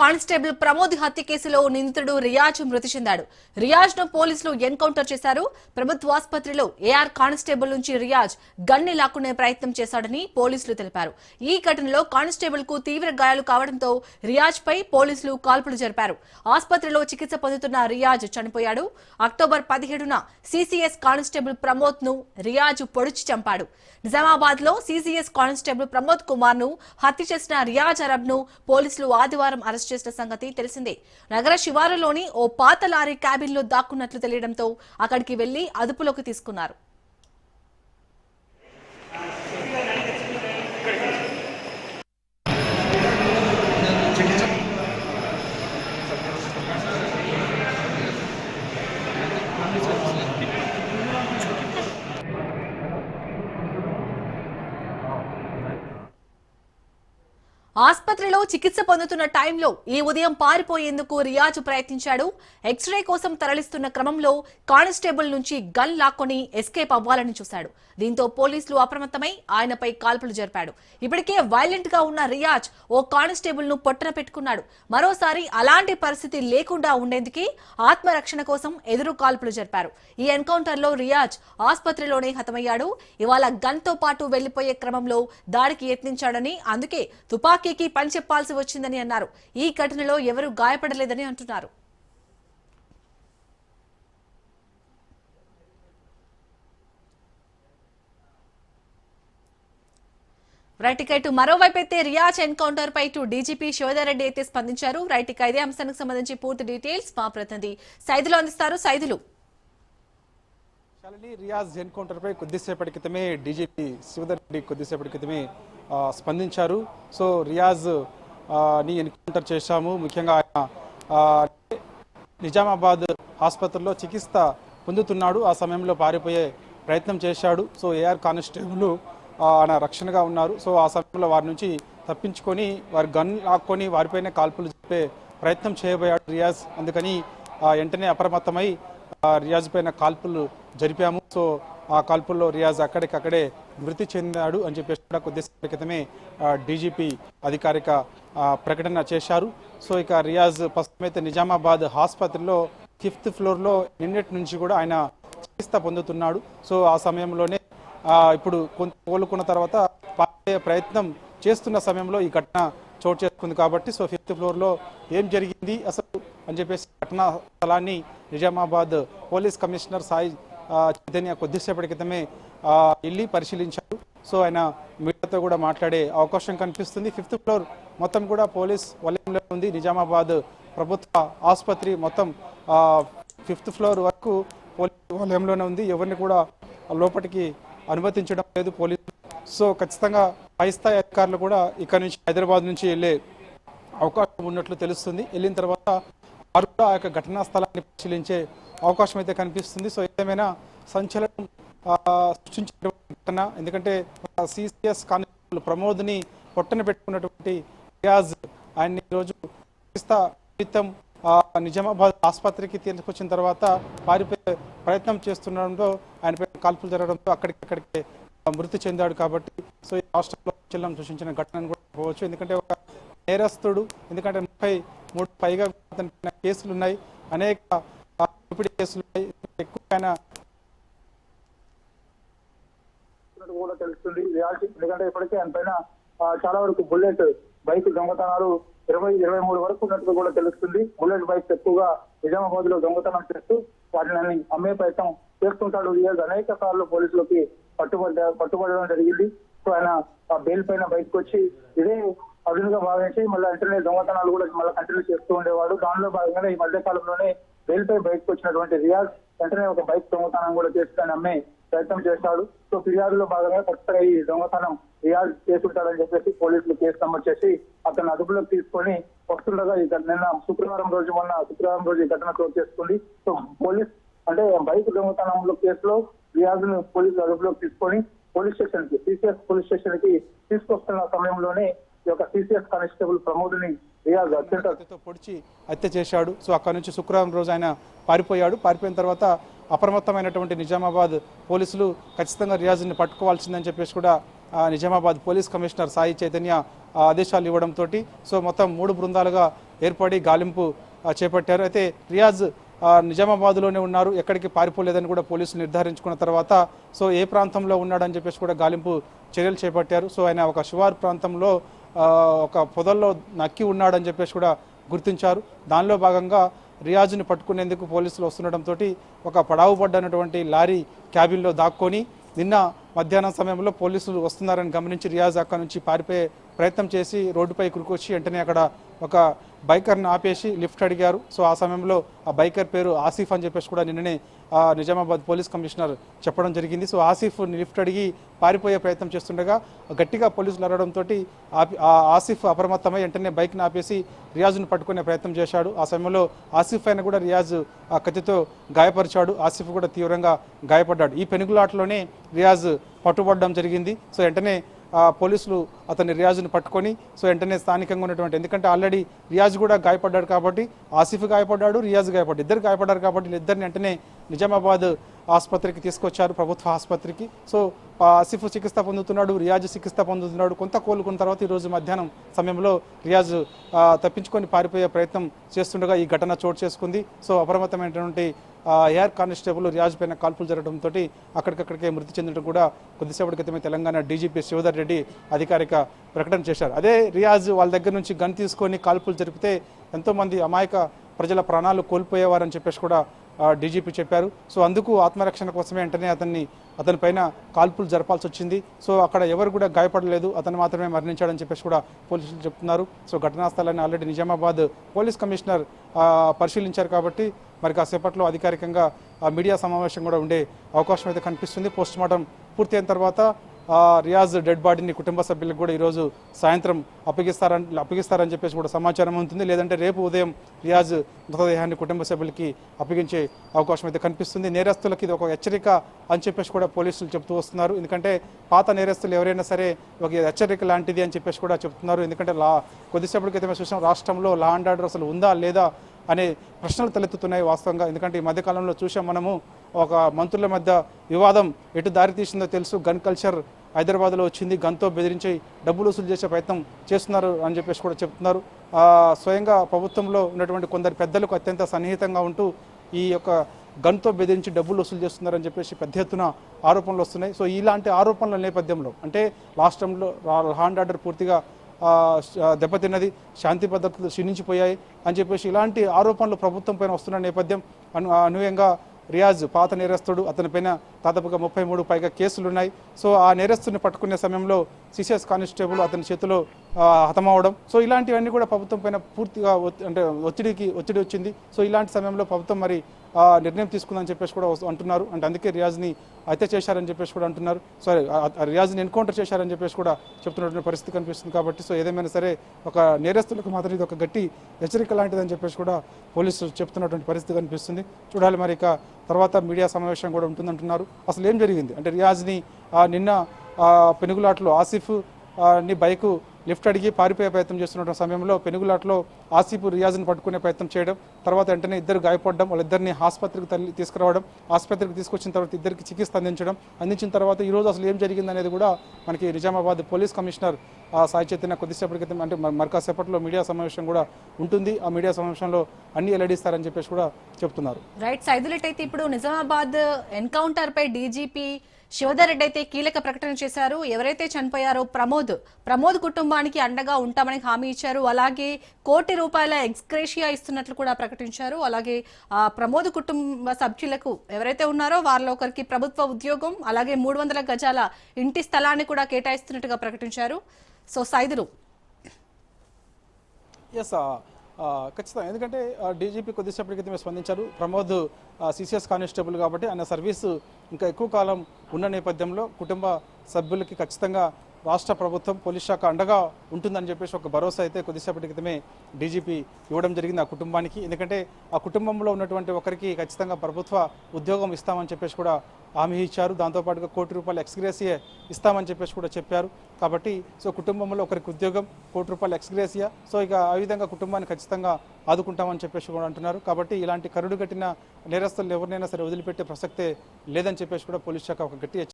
Constable Pramod హత్య కేసులో నిందితుడు రియాజ్ మృతి చెందాడు. రియాజ్ ను పోలీసులు ఎన్కౌంటర్ చేశారు. ప్రభుత్వ ఆసుపత్రిలో ఏఆర్ కానిస్టేబుల్ నుంచి రియాజ్ గన్ని లాక్కునే ప్రయత్నం చేశాడని పోలీసులు తెలిపారు. ఈ ఘటనలో కానిస్టేబుల్ కు తీవ్ర గాయాలు కావడంతో రియాజ్ పై పోలీసులు కాల్పులు జరిపారు. ఆసుపత్రిలో చికిత్స పొందుతున్న రియాజ్ చనిపోయాడు. అక్టోబర్ 17న సిసిఎస్ కానిస్టేబుల్ ప్రమోద్ ను రియాజ్ పొడిచి చంపాడు. నిజామాబాద్ లో సిసిఎస్ కానిస్టేబుల్ ప్రమోద్ కుమార్ ను హత్య చేసిన రియాజ్ అరబ్ ను పోలీసులు ఆదివారం అరెస్ట్ చేసిన సంగతి తెలిసిందే. నగర శివారులోని ఓ పాత లారీ క్యాబిన్ లో దాక్కున్నట్లు తెలియడంతో అక్కడికి వెళ్లి అదుపులోకి తీసుకున్నారు. ఆసుపత్రిలో చికిత్స పొందుతున్న టైంలో ఈ ఉదయం పారిపోయేందుకు రియాజ్ ప్రయత్నించాడు. ఎక్స్రే కోసం తరలిస్తున్న క్రమంలో కానిస్టేబుల్ నుంచి గన్ లాక్కొని ఎస్కేప్ అవ్వాలని చూశాడు. దీంతో పోలీసులు అప్రమత్తమై ఆయనపై కాల్పులు జరిపాడు. ఇప్పటికే వైలెంట్ గా ఉన్న రియాజ్ ఓ కానిస్టేబుల్ ను పొట్టన పెట్టుకున్నాడు. మరోసారి అలాంటి పరిస్థితి లేకుండా ఉండేందుకే ఆత్మరక్షణ కోసం ఎదురు కాల్పులు జరిపారు. ఈ ఎన్కౌంటర్ లో రియాజ్ ఆసుపత్రిలోనే హతమయ్యాడు. ఇవాళ గన్ తో పాటు వెళ్లిపోయే క్రమంలో దాడికి యత్నించాడని, అందుకే తుపాకీకి పని చెప్పాల్సి వచ్చిందని అన్నారు. ఈ ఘటనలో ఎవరూ గాయపడలేదని అంటున్నారు. రైట్ ఇక ఇటు మరోవైపు అయితే రియాజ్ ఎన్కౌంటర్ పై డీజీపీ శివధర్రెడ్డి అయితే స్పందించారు. రైట్ ఇక ఇదే అంశానికి సంబంధించి పూర్తి డీటెయిల్స్ మా ప్రతినిధి సైదులు అందిస్తారు. సైదులు, రియాజ్ ఎన్కౌంటర్ పై కొద్దిసేపటి క్రితమే డీజీపీ శివధర్రెడ్డి కొద్దిసేపటి క్రితమే స్పందించారు. సో రియాజ్ ని ఎన్కౌంటర్ చేశాము, ముఖ్యంగా ఆయన నిజామాబాద్ ఆసుపత్రిలో చికిత్స పొందుతున్నాడు. ఆ సమయంలో పారిపోయే ప్రయత్నం చేశాడు. సో ఏఆర్ కానిస్టేబుల్ ఆయన రక్షణగా ఉన్నారు. సో ఆ సమయంలో వారి నుంచి తప్పించుకొని వారి గన్ లాక్కొని వారిపైన కాల్పులు చెప్పే ప్రయత్నం చేయబోయాడు రియాజ్. అందుకని వెంటనే అప్రమత్తమై రియాజ్ పైన కాల్పులు జరిపాము. సో ఆ కాల్పుల్లో రియాజ్ అక్కడికక్కడే మృతి చెందాడు అని చెప్పేసి కూడా కొద్దిసేపటి క్రితమే డీజీపీ అధికారిక ప్రకటన చేశారు. సో ఇక రియాజ్ ప్రస్తుతమైతే నిజామాబాద్ ఆసుపత్రిలో 5th ఫ్లోర్లో నిన్నటి నుంచి కూడా ఆయన చికిత్స పొందుతున్నాడు. సో ఆ సమయంలోనే ఇప్పుడు కొంత కోలుకున్న తర్వాత పారే ప్రయత్నం చేస్తున్న సమయంలో ఈ ఘటన చోటు చేసుకుంది. కాబట్టి సో 5th ఫ్లోర్లో ఏం జరిగింది అసలు అని చెప్పేసి ఘటనా స్థలాన్ని నిజామాబాద్ పోలీస్ కమిషనర్ సాయి చైతన్య కొద్దిసేపటి క్రితమే వెళ్ళి పరిశీలించారు. సో ఆయన మీడియాతో కూడా మాట్లాడే అవకాశం కనిపిస్తుంది. 5th ఫ్లోర్ మొత్తం కూడా పోలీస్ వలయంలో ఉంది. నిజామాబాద్ ప్రభుత్వ ఆసుపత్రి మొత్తం 5th ఫ్లోర్ వరకు పోలీస్ వలయంలోనే ఉంది. ఎవరిని కూడా లోపలికి అనుమతించడం లేదు పోలీసులు. సో ఖచ్చితంగా పై స్థాయి అధికారులు కూడా ఇక్కడ నుంచి హైదరాబాద్ నుంచి వెళ్ళే అవకాశం ఉన్నట్లు తెలుస్తుంది. వెళ్ళిన తర్వాత వారు కూడా ఆ యొక్క ఘటనా స్థలాన్ని పరిశీలించే అవకాశం అయితే కనిపిస్తుంది. సో ఏమైనా సంచలనం సృష్టించినటువంటి ఘటన, ఎందుకంటే సిసిఎస్ కానిస్టేబుల్ ప్రమోద్ని పొట్టన పెట్టుకున్నటువంటి రియాజ్ ఆయన్ని ఈరోజు చికిత్స నిమిత్తం నిజామాబాద్ ఆసుపత్రికి తీసుకొచ్చిన తర్వాత పారిపోయే ప్రయత్నం చేస్తుండడంతో ఆయనపై కాల్పులు జరగడంతో అక్కడికి మృతి చెందాడు. కాబట్టి సో ఈ రాష్ట్రంలో సంచలనం సృష్టించిన ఘటనను కూడా పోవచ్చు. ఎందుకంటే ఒక నేరస్తుడు, ఎందుకంటే 33 పైగా కేసులు ఉన్నాయి, అనేక కేసులు ఉన్నాయి, ఎక్కువ కూడా తెలుస్తుంది. ఎందుకంటే ఇప్పటికే ఆయన పైన చాలా వరకు బుల్లెట్ బైక్ దొంగతనాలు 23 వరకు ఉన్నట్టు కూడా తెలుస్తుంది. బుల్లెట్ బైక్స్ ఎక్కువగా నిజామాబాద్ లో దొంగతనం చేస్తూ వాటిని అమ్మే ప్రయత్నం చేస్తుంటాడు రియాజ్. అనేక సార్లు పోలీసులకి పట్టుబడడం జరిగింది. సో ఆయన బెయిల్ పైన బయటకు వచ్చి ఇదే అదునుగా భావించి మళ్ళీ వెంటనే దొంగతనాలు కూడా మళ్ళీ కంటిన్యూ చేస్తూ ఉండేవాడు. దానిలో భాగంగా ఈ మధ్య కాలంలోనే బెయిల్ పై బయటకు వచ్చినటువంటి రియాజ్ వెంటనే ఒక బైక్ దొంగతనం కూడా చేసి ఆయన అమ్మే ప్రయత్నం చేశాడు. సో ఫిర్యాదులో భాగంగా కొత్తగా ఈ దొంగతనం రియాజ్ చేసుంటాడని చెప్పేసి పోలీసులు కేసు నమోదు చేసి అతను అదుపులోకి తీసుకొని వస్తుండగా నిన్న శుక్రవారం రోజు ఈ ఘటన చోటు చేసుకుంది. సో పోలీస్ అంటే బైక్ దొంగతనంలో కేసులో రియాజ్ ను పోలీసులు అదుపులోకి తీసుకొని పోలీస్ స్టేషన్ కి సిసిఎస్ పోలీస్ స్టేషన్ కి తీసుకొస్తున్న సమయంలోనే ఈ యొక్క సిసిఎస్ కానిస్టేబుల్ ప్రమోద్ ని రియాజ్ పొడిచి హత్య చేశాడు. సో అక్కడ నుంచి శుక్రవారం రోజు ఆయన పారిపోయాడు. పారిపోయిన తర్వాత అప్రమత్తమైనటువంటి నిజామాబాద్ పోలీసులు ఖచ్చితంగా రియాజ్ని పట్టుకోవాల్సిందని చెప్పేసి కూడా నిజామాబాద్ పోలీస్ కమిషనర్ సాయి చైతన్య ఆదేశాలు ఇవ్వడంతో సో మొత్తం 3 బృందాలుగా ఏర్పడి గాలింపు చేపట్టారు. అయితే రియాజ్ నిజామాబాద్లోనే ఉన్నారు, ఎక్కడికి పారిపోలేదని కూడా పోలీసులు నిర్ధారించుకున్న తర్వాత సో ఏ ప్రాంతంలో ఉన్నాడని చెప్పేసి కూడా గాలింపు చర్యలు చేపట్టారు. సో ఆయన ఒక శివారు ప్రాంతంలో ఒక పొదల్లో నక్కి ఉన్నాడని చెప్పేసి కూడా గుర్తించారు. దానిలో భాగంగా రియాజ్ని పట్టుకునేందుకు పోలీసులు వస్తుండటంతో ఒక పడావు పడ్డనటువంటి లారీ క్యాబిన్లో దాక్కొని నిన్న మధ్యాహ్నం సమయంలో పోలీసులు వస్తున్నారని గమనించి రియాజ్ అక్కడి నుంచి పారిపోయే ప్రయత్నం చేసి రోడ్డుపై కురుకొచ్చి వెంటనే అక్కడ ఒక బైకర్ని ఆపేసి లిఫ్ట్ అడిగారు. సో ఆ సమయంలో ఆ బైకర్ పేరు ఆసిఫ్ అని చెప్పేసి కూడా నిన్ననే నిజామాబాద్ పోలీస్ కమిషనర్ చెప్పడం జరిగింది. సో ఆసిఫ్ లిఫ్ట్ అడిగి పారిపోయే ప్రయత్నం చేస్తుండగా గట్టిగా పోలీసులు అరవడంతో ఆసిఫ్ అప్రమత్తమై వెంటనే బైక్ని ఆపేసి రియాజ్ను పట్టుకునే ప్రయత్నం చేశాడు. ఆ సమయంలో ఆసిఫ్ అయిన కూడా రియాజ్ ఆ కత్తితో గాయపరిచాడు. ఆసిఫ్ కూడా తీవ్రంగా గాయపడ్డాడు. ఈ పెనుగులాటలోనే రియాజ్ పట్టుబడడం జరిగింది. సో వెంటనే పోలీసులు అతన్ని రియాజ్ని పట్టుకొని సో వెంటనే స్థానికంగా ఉన్నటువంటి, ఎందుకంటే ఆల్రెడీ రియాజ్ కూడా గాయపడ్డాడు కాబట్టి ఆసిఫ్ గాయపడ్డాడు, రియాజ్ గాయపడ్డాడు, ఇద్దరు గాయపడ్డారు కాబట్టి ఇద్దరిని వెంటనే నిజామాబాద్ ఆసుపత్రికి తీసుకొచ్చారు, ప్రభుత్వ ఆసుపత్రికి. సో ఆసిఫ్ చికిత్స పొందుతున్నాడు, రియాజ్ చికిత్స పొందుతున్నాడు. కొంత కోలుకున్న తర్వాత ఈరోజు మధ్యాహ్నం సమయంలో రియాజ్ తప్పించుకొని పారిపోయే ప్రయత్నం చేస్తుండగా ఈ ఘటన చోటు చేసుకుంది. సో అప్రమత్తమైనటువంటి ఏఆర్ కానిస్టేబుల్ రియాజ్ పైన కాల్పులు జరగడంతో అక్కడికక్కడికే మృతి చెందడం కూడా కొద్దిసేపటి క్రితమే తెలంగాణ డీజీపీ శివధర్ రెడ్డి అధికారిక ప్రకటన చేశారు. అదే రియాజ్ వాళ్ళ దగ్గర నుంచి గన్ తీసుకొని కాల్పులు జరిపితే ఎంతోమంది అమాయక ప్రజల ప్రాణాలు కోల్పోయేవారని చెప్పేసి కూడా డీజీపీ చెప్పారు. సో అందుకు ఆత్మరక్షణ కోసమే వెంటనే అతని పైన కాల్పులు జరపాల్సి వచ్చింది. సో అక్కడ ఎవరు కూడా గాయపడలేదు, అతను మాత్రమే మరణించాడని చెప్పేసి కూడా పోలీసులు చెప్తున్నారు. సో ఘటనా స్థలాన్ని ఆల్రెడీ నిజామాబాద్ పోలీస్ కమిషనర్ పరిశీలించారు కాబట్టి మరి కాసేపట్లో అధికారికంగా మీడియా సమావేశం కూడా ఉండే అవకాశం అయితే కనిపిస్తుంది. పోస్ట్మార్టం పూర్తయిన తర్వాత రియాజ్ డెడ్ బాడీని కుటుంబ సభ్యులకు కూడా ఈరోజు సాయంత్రం అప్పగిస్తారని చెప్పేసి కూడా సమాచారం ఉంటుంది. లేదంటే రేపు ఉదయం రియాజ్ మృతదేహాన్ని కుటుంబ సభ్యులకి అప్పగించే అవకాశం అయితే కనిపిస్తుంది. నేరస్తులకి ఇది ఒక హెచ్చరిక అని చెప్పేసి కూడా పోలీసులు చెప్తూ వస్తున్నారు. ఎందుకంటే పాత నేరస్తులు ఎవరైనా సరే ఒక హెచ్చరిక లాంటిది అని చెప్పేసి కూడా చెప్తున్నారు. ఎందుకంటే కొద్దిసేపటి క్రితమే చూసాం రాష్ట్రంలో లా అండ్ ఆర్డర్ అసలు ఉందా లేదా అనే ప్రశ్నలు తలెత్తుతున్నాయి వాస్తవంగా. ఎందుకంటే ఈ మధ్యకాలంలో చూసాం మనము ఒక మంత్రుల మధ్య వివాదం ఎటు దారి తీసిందో తెలుసు. గన్ కల్చర్ హైదరాబాద్లో వచ్చింది, గన్తో బెదిరించి డబ్బులు వసూలు చేసే ప్రయత్నం చేస్తున్నారు అని చెప్పేసి కూడా చెప్తున్నారు. స్వయంగా ప్రభుత్వంలో ఉన్నటువంటి కొందరు పెద్దలకు అత్యంత సన్నిహితంగా ఉంటూ ఈ యొక్క గన్తో బెదిరించి డబ్బులు వసూలు చేస్తున్నారని చెప్పేసి పెద్ద ఎత్తున ఆరోపణలు వస్తున్నాయి. సో ఇలాంటి ఆరోపణల నేపథ్యంలో అంటే రాష్ట్రంలో లా అండ్ ఆర్డర్ పూర్తిగా దెబ్బతిన్నది, శాంతి భద్రతలు క్షీణించిపోయాయి అని చెప్పేసి ఇలాంటి ఆరోపణలు ప్రభుత్వం పైన వస్తున్న నేపథ్యం అనుయంగా రియాజ్ పాత నేరస్తుడు, అతనిపైన దాదాపుగా 33 పైగా కేసులున్నాయి. సో ఆ నేరస్తుని పట్టుకునే సమయంలో సిసిఎస్ కానిస్టేబుల్ అతని చేతిలో హతమవడం, సో ఇలాంటివన్నీ కూడా ప్రభుత్వం పైన పూర్తిగా ఒత్తిడి వచ్చింది. సో ఇలాంటి సమయంలో ప్రభుత్వం మరి నిర్ణయం తీసుకుందని చెప్పేసి కూడా అంటున్నారు. అంటే అందుకే రియాజ్ని హత్య చేశారని చెప్పేసి కూడా అంటున్నారు. సరే రియాజ్ని ఎన్కౌంటర్ చేశారని చెప్పేసి కూడా చెప్తున్నటువంటి పరిస్థితి కనిపిస్తుంది. కాబట్టి సో ఏదేమైనా సరే ఒక నేరస్తులకు మాత్రం ఇది ఒక గట్టి హెచ్చరిక లాంటిదని చెప్పేసి కూడా పోలీసులు చెప్తున్నటువంటి పరిస్థితి కనిపిస్తుంది. చూడాలి మరి ఇక తర్వాత మీడియా సమావేశం కూడా ఉంటుందంటున్నారు. అసలు ఏం జరిగింది అంటే రియాజ్ని నిన్న పెనుగులాట్లో ఆసిఫ్ ని బైకు లిఫ్ట్ అడిగి పారిపోయే ప్రయత్నం చేస్తున్న సమయంలో పెనుగులాట్లో ఆసిఫ్ రియాజ్ని పట్టుకునే ప్రయత్నం చేయడం, తర్వాత వెంటనే ఇద్దరు గాయపడడం, వాళ్ళిద్దరిని ఆసుపత్రికి తీసుకురావడం, ఆసుపత్రికి తీసుకొచ్చిన తర్వాత ఇద్దరికి చికిత్స అందించిన తర్వాత ఈరోజు అసలు ఏం జరిగింది అనేది కూడా మనకి నిజామాబాద్ పోలీస్ కమిషనర్ సాయి చైతన్య కొద్దిసేపటి క్రితం అంటే మరికాసేపట్లో మీడియా సమావేశం కూడా ఉంటుంది. ఆ మీడియా సమావేశంలో అన్ని వెల్లడిస్తారని చెప్పేసి కూడా చెప్తున్నారు. రైట్ సైదులెట్ అయితే ఇప్పుడు నిజామాబాద్ ఎన్కౌంటర్ పై డీజీపీ శివధర్ రెడ్డి అయితే కీలక ప్రకటన చేశారు. ఎవరైతే చనిపోయారో ప్రమోద్ కుటుంబానికి అండగా ఉంటామని హామీ ఇచ్చారు. అలాగే ₹1 కోటి ఎక్స్గ్రేషియా ఇస్తున్నట్లు కూడా ప్రకటించారు. అలాగే ప్రమోద్ కుటుంబ సభ్యులకు ఎవరైతే ఉన్నారో వారిలో ఒకరికి ప్రభుత్వ ఉద్యోగం, అలాగే 300 గజాల ఇంటి స్థలాన్ని కూడా కేటాయిస్తున్నట్టుగా ప్రకటించారు. సో సైదులు ఖచ్చితంగా, ఎందుకంటే డీజీపీ కొద్దిసేపటి క్రితమే స్పందించారు. ప్రమోద్ సిసిఎస్ కానిస్టేబుల్ కాబట్టి ఆయన సర్వీసు ఇంకా ఎక్కువ కాలం ఉన్న నేపథ్యంలో కుటుంబ సభ్యులకి ఖచ్చితంగా రాష్ట్ర ప్రభుత్వం పోలీస్ శాఖ అండగా ఉంటుందని చెప్పేసి ఒక భరోసా అయితే కొద్దిసేపటి క్రితమే డీజీపీ ఇవ్వడం జరిగింది ఆ కుటుంబానికి. ఎందుకంటే ఆ కుటుంబంలో ఉన్నటువంటి ఒకరికి ఖచ్చితంగా ప్రభుత్వ ఉద్యోగం ఇస్తామని చెప్పేసి కూడా హామీ ఇచ్చారు. దాంతోపాటుగా ₹1 కోటి ఎక్స్గ్రేసియా ఇస్తామని చెప్పేసి కూడా చెప్పారు. కాబట్టి సో కుటుంబంలో ఒకరికి ఉద్యోగం, ₹1 కోటి ఎక్స్గ్రేసియా, సో ఇక ఆ విధంగా కుటుంబాన్ని ఖచ్చితంగా ఆదుకుంటామని చెప్పేసి కూడా అంటున్నారు. కాబట్టి ఇలాంటి కరుడు కట్టిన నేరస్తులు ఎవరినైనా సరే వదిలిపెట్టే ప్రసక్తే లేదని చెప్పేసి కూడా పోలీస్ శాఖ ఒక గట్టి